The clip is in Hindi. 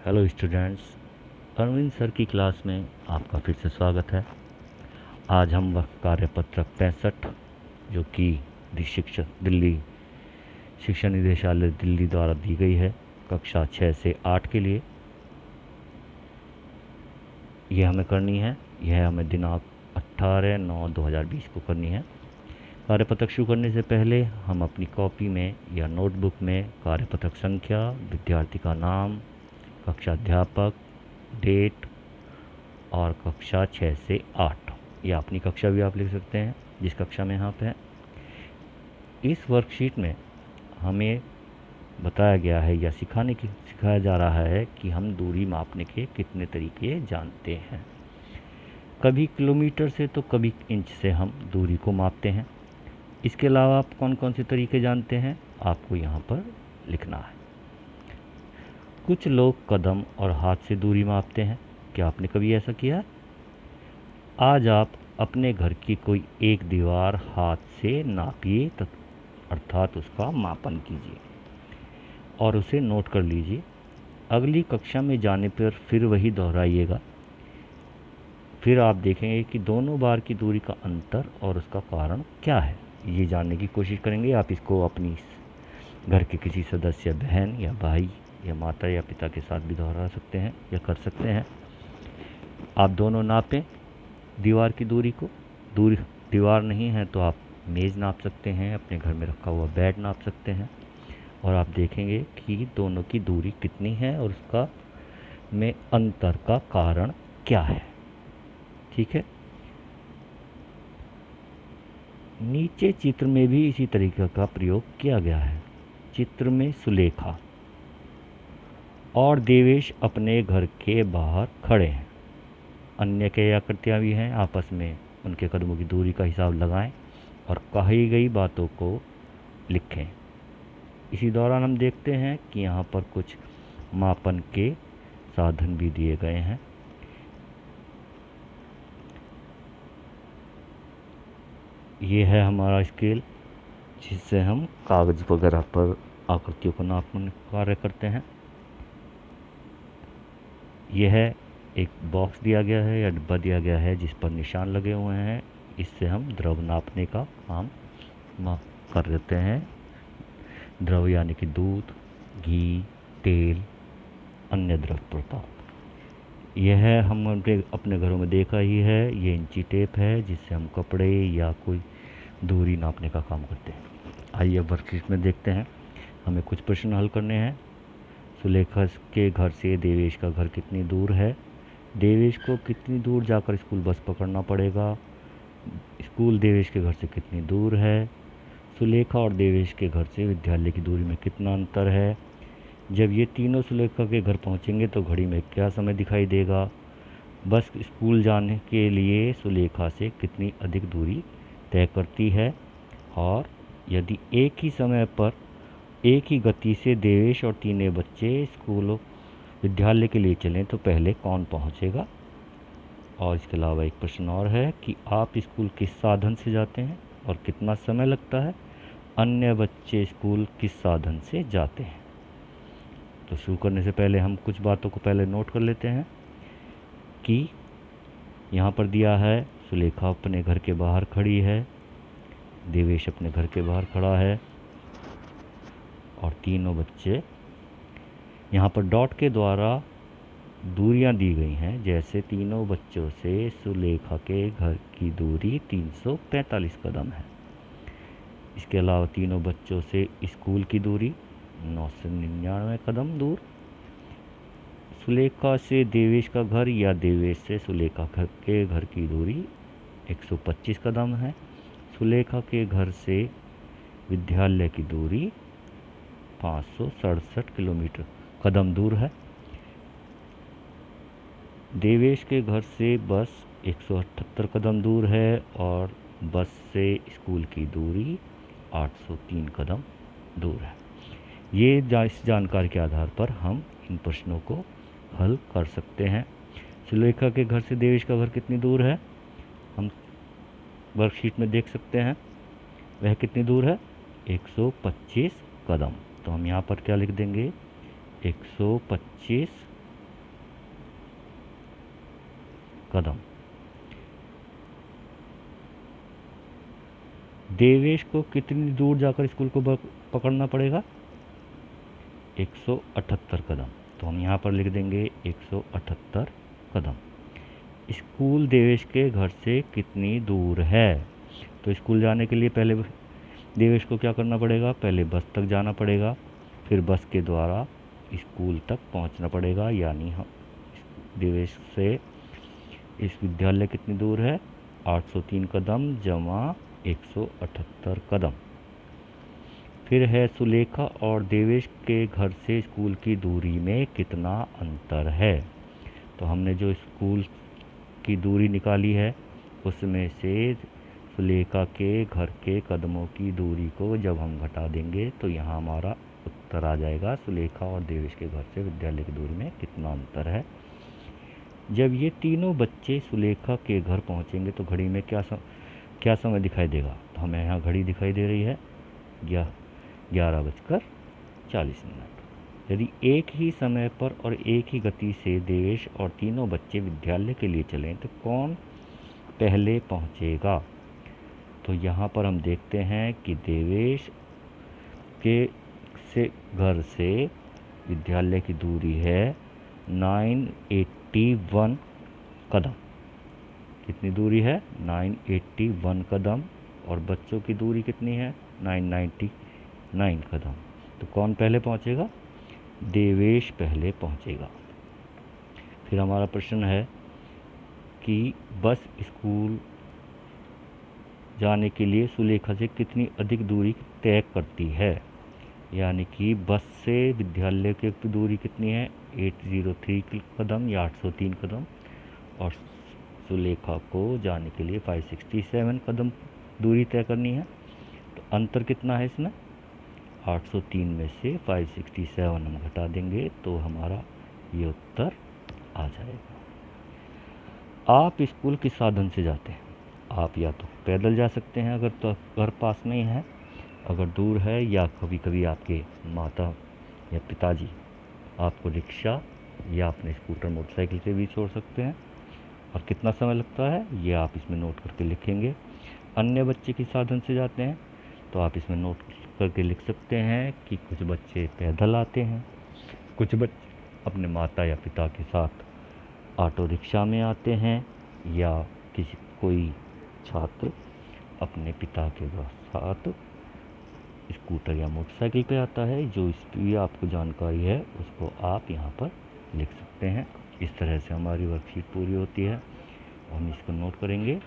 हेलो स्टूडेंट्स, अरविंद सर की क्लास में आपका फिर से स्वागत है। आज हम वह कार्यपत्रक 65 जो कि दिल्ली शिक्षा निदेशालय दिल्ली द्वारा दी गई है कक्षा 6 से 8 के लिए, यह हमें करनी है। यह हमें दिनांक 18/9/2020 को करनी है। कार्यपत्रक शुरू करने से पहले हम अपनी कॉपी में या नोटबुक में कार्यपत्रक संख्या, विद्यार्थी का नाम, कक्षा अध्यापक, डेट और कक्षा 6 से 8 या अपनी कक्षा भी आप लिख सकते हैं जिस कक्षा में आप हैं। इस वर्कशीट में हमें बताया गया है या सिखाया जा रहा है कि हम दूरी मापने के कितने तरीके जानते हैं। कभी किलोमीटर से तो कभी इंच से हम दूरी को मापते हैं। इसके अलावा आप कौन कौन से तरीके जानते हैं आपको यहाँ पर लिखना है। कुछ लोग कदम और हाथ से दूरी मापते हैं। क्या आपने कभी ऐसा किया है? आज आप अपने घर की कोई एक दीवार हाथ से नापिए अर्थात उसका मापन कीजिए और उसे नोट कर लीजिए। अगली कक्षा में जाने पर फिर वही दोहराइएगा। फिर आप देखेंगे कि दोनों बार की दूरी का अंतर और उसका कारण क्या है, ये जानने की कोशिश करेंगे। आप इसको अपनी घर के किसी सदस्य, बहन या भाई या माता या पिता के साथ भी दोहरा सकते हैं या कर सकते हैं। आप दोनों नापें दीवार की दूरी को। दूरी दीवार नहीं है तो आप मेज़ नाप सकते हैं, अपने घर में रखा हुआ बेड नाप सकते हैं और आप देखेंगे कि दोनों की दूरी कितनी है और उसका में अंतर का कारण क्या है। ठीक है। नीचे चित्र में भी इसी तरीके का प्रयोग किया गया है। चित्र में सुलेखा और देवेश अपने घर के बाहर खड़े हैं। अन्य कई आकृतियाँ भी हैं, आपस में उनके कदमों की दूरी का हिसाब लगाएं और कही गई बातों को लिखें। इसी दौरान हम देखते हैं कि यहाँ पर कुछ मापन के साधन भी दिए गए हैं। ये है हमारा स्केल जिससे हम कागज़ वगैरह पर आकृतियों को नापने का कार्य करते हैं। यह है एक बॉक्स दिया गया है या डिब्बा दिया गया है जिस पर निशान लगे हुए हैं। इससे हम द्रव नापने का काम कर देते हैं। द्रव यानी कि दूध, घी, तेल, अन्य द्रव पदार्थ। यह हम अपने घरों में देखा ही है। ये इंची टेप है जिससे हम कपड़े या कोई दूरी नापने का काम करते हैं। आइए वर्कशीट में देखते हैं। हमें कुछ प्रश्न हल करने हैं। सुलेखा के घर से देवेश का घर कितनी दूर है? देवेश को कितनी दूर जाकर स्कूल बस पकड़ना पड़ेगा? स्कूल देवेश के घर से कितनी दूर है? सुलेखा और देवेश के घर से विद्यालय की दूरी में कितना अंतर है? जब ये तीनों सुलेखा के घर पहुंचेंगे तो घड़ी में क्या समय दिखाई देगा? बस स्कूल जाने के लिए सुलेखा से कितनी अधिक दूरी तय करती है? और यदि एक ही समय पर एक ही गति से देवेश और तीनों बच्चे स्कूल विद्यालय के लिए चलें तो पहले कौन पहुंचेगा? और इसके अलावा एक प्रश्न और है कि आप स्कूल किस साधन से जाते हैं और कितना समय लगता है? अन्य बच्चे स्कूल किस साधन से जाते हैं? तो शुरू करने से पहले हम कुछ बातों को पहले नोट कर लेते हैं कि यहाँ पर दिया है सुलेखा अपने घर के बाहर खड़ी है, देवेश अपने घर के बाहर खड़ा है और तीनों बच्चे। यहाँ पर डॉट के द्वारा दूरियां दी गई हैं, जैसे तीनों बच्चों से सुलेखा के घर की दूरी 345 कदम है। इसके अलावा तीनों बच्चों से स्कूल की दूरी 999 कदम दूर। सुलेखा से देवेश का घर या देवेश से सुलेखा के घर की दूरी 125 कदम है। सुलेखा के घर से विद्यालय की दूरी 567 किलोमीटर कदम दूर है। देवेश के घर से बस 178 कदम दूर है और बस से स्कूल की दूरी 803 कदम दूर है। ये इस जानकारी के आधार पर हम इन प्रश्नों को हल कर सकते हैं। सुलेखा के घर से देवेश का घर कितनी दूर है हम वर्कशीट में देख सकते हैं। वह कितनी दूर है? 125 कदम। तो हम यहाँ पर क्या लिख देंगे? 125 कदम। देवेश को कितनी दूर जाकर स्कूल को पकड़ना पड़ेगा? 178 कदम। तो हम यहाँ पर लिख देंगे 178 कदम। स्कूल देवेश के घर से कितनी दूर है? तो स्कूल जाने के लिए पहले देवेश को क्या करना पड़ेगा? पहले बस तक जाना पड़ेगा, फिर बस के द्वारा स्कूल तक पहुंचना पड़ेगा। यानी हम देवेश से इस विद्यालय कितनी दूर है? 803 कदम जमा 178 कदम। फिर है सुलेखा और देवेश के घर से स्कूल की दूरी में कितना अंतर है? तो हमने जो स्कूल की दूरी निकाली है उसमें से सुलेखा के घर के कदमों की दूरी को जब हम घटा देंगे तो यहाँ हमारा उत्तर आ जाएगा, सुलेखा और देवेश के घर से विद्यालय की दूरी में कितना अंतर है। जब ये तीनों बच्चे सुलेखा के घर पहुँचेंगे तो घड़ी में क्या समय दिखाई देगा? तो हमें यहाँ घड़ी दिखाई दे रही है 11:40। यदि एक ही समय पर और एक ही गति से देवेश और तीनों बच्चे विद्यालय के लिए चलें तो कौन पहले पहुंचेगा? तो यहाँ पर हम देखते हैं कि देवेश के घर से विद्यालय की दूरी है 981 कदम। कितनी दूरी है? 981 कदम। और बच्चों की दूरी कितनी है? 999 कदम। तो कौन पहले पहुंचेगा? देवेश पहले पहुंचेगा। फिर हमारा प्रश्न है कि बस स्कूल जाने के लिए सुलेखा से कितनी अधिक दूरी तय करती है? यानी कि बस से विद्यालय की दूरी कितनी है? 803 कदम या 803 कदम। और सुलेखा को जाने के लिए 567 कदम दूरी तय करनी है। तो अंतर कितना है इसमें? 803 में से 567 हम घटा देंगे तो हमारा ये उत्तर आ जाएगा। आप स्कूल किस साधन से जाते हैं? आप या तो पैदल जा सकते हैं अगर तो घर पास नहीं है, अगर दूर है या कभी कभी आपके माता या पिताजी आपको रिक्शा या अपने स्कूटर मोटरसाइकिल से भी छोड़ सकते हैं। और कितना समय लगता है ये आप इसमें नोट करके लिखेंगे। अन्य बच्चे किस साधन से जाते हैं तो आप इसमें नोट करके लिख सकते हैं कि कुछ बच्चे पैदल आते हैं, कुछ बच्चे अपने माता या पिता के साथ ऑटो रिक्शा में आते हैं, या कोई छात्र अपने पिता के साथ स्कूटर या मोटरसाइकिल पे आता है। जो इसकी आपको जानकारी है उसको आप यहाँ पर लिख सकते हैं। इस तरह से हमारी वर्कशीट पूरी होती है। हम इसको नोट करेंगे।